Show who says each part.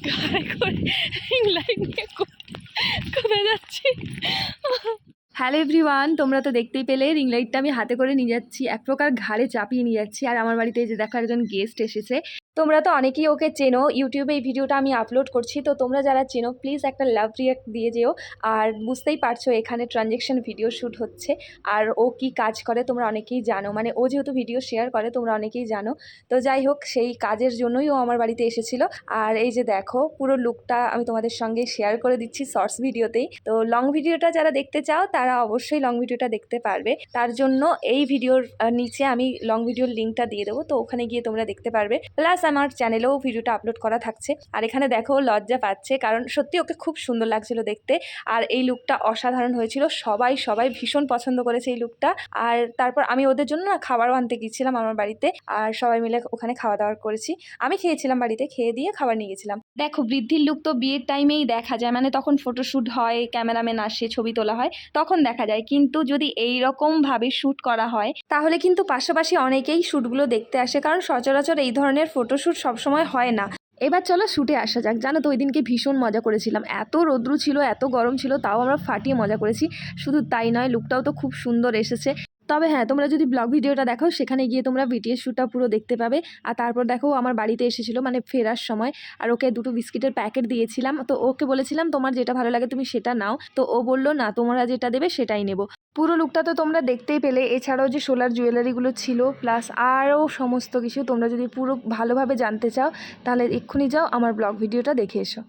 Speaker 1: ঘাড়ে করে ring light নিয়ে কোথায় যাচ্ছি। হ্যালো এভরিওয়ান, তোমরা তো দেখতেই পেলে রিং লাইটটা আমি হাতে করে নিয়ে যাচ্ছি, এক প্রকার ঘাড়ে চাপিয়ে নিয়ে যাচ্ছি। আর আমার বাড়িতে এই যে দেখো একজন গেস্ট এসেছে। তোমরা তো অনেকেই ওকে চেনো, ইউটিউবে এই ভিডিওটা আমি আপলোড করছি। তো তোমরা যারা চেনো প্লিজ একটা লাভ রিয়াক্ট দিয়ে যেও। আর বুঝতেই পারছো এখানে ট্রানজ্যাকশন ভিডিও শ্যুট হচ্ছে। আর ও কি কাজ করে তোমরা অনেকেই জানো, মানে ও যেহেতু ভিডিও শেয়ার করে তোমরা অনেকেই জানো। তো যাই হোক, সেই কাজের জন্যই ও আমার বাড়িতে এসেছিলো। আর এই যে দেখো পুরো লুকটা আমি তোমাদের সঙ্গে শেয়ার করে দিচ্ছি শর্টস ভিডিওতেই। তো লং ভিডিওটা যারা দেখতে চাও তারা অবশ্যই লং ভিডিওটা দেখতে পারবে। তার জন্য এই ভিডিওর নিচে আমি লং ভিডিওর লিঙ্কটা দিয়ে দেবো, তো ওখানে গিয়ে তোমরা দেখতে পারবে। প্লাস আমার চ্যানেলেও ভিডিওটা আপলোড করা থাকছে। আর এখানে দেখো লজ্জা পাচ্ছে, কারণ সত্যি ওকে খুব সুন্দর লাগছিল দেখতে। আর এই লুকটা অসাধারণ হয়েছিল, সবাই সবাই ভীষণ পছন্দ করেছে এই লুকটা। আর তারপর আমি ওদের জন্য না খাবারও আনতে গিয়েছিলাম আমার বাড়িতে, আর সবাই মিলে ওখানে খাওয়া দাওয়া করেছি। আমি খেয়েছিলাম বাড়িতে, খেয়ে দিয়ে খাবার নিয়ে গেছিলাম। দেখো বৃদ্ধির লুক তো বিয়ের টাইমেই দেখা যায়, মানে তখন ফটোশ্যুট হয়, ক্যামেরাম্যান আসে, ছবি তোলা হয়, তখন দেখা যায়। কিন্তু যদি এই রকমভাবে শ্যুট করা হয় তাহলে কিন্তু পাশাপাশি অনেকেই শ্যুটগুলো দেখতে আসে, কারণ সচরাচর এই ধরনের ফটোশ্যুট সবসময় হয় না। এবার চলো শ্যুটে আসা যাক। জানো তো ওই দিনকে ভীষণ মজা করেছিলাম, এত রৌদ্র ছিল, এত গরম ছিল, তাও আমরা ফাটিয়ে মজা করেছি। শুধু তাই নয়, লুকটাও তো খুব সুন্দর এসেছে। তবে হ্যাঁ, তোমরা যদি ব্লগ ভিডিওটা দেখো সেখানে গিয়ে তোমরা বিটিএস শ্যুটটা পুরো দেখতে পাবে। আর তারপর দেখো আমার বাড়িতে এসেছিলো মানে ফেরার সময়, আর ওকে দুটো বিস্কিটের প্যাকেট দিয়েছিলাম। তো ওকে বলেছিলাম তোমার যেটা ভালো লাগে তুমি সেটা নাও, তো ও বললো না তোমরা যেটা দেবে সেটাই নেব। পুরো লুকটা তো তোমরা দেখতেই পেলে। এছাড়াও যে সোলার জুয়েলারিগুলো ছিল, প্লাস আরও সমস্ত কিছু। তোমরা যদি পুরো ভালোভাবে জানতে চাও তাহলে এক্ষুনি যাও আমার ব্লগ ভিডিওটা দেখে এসো।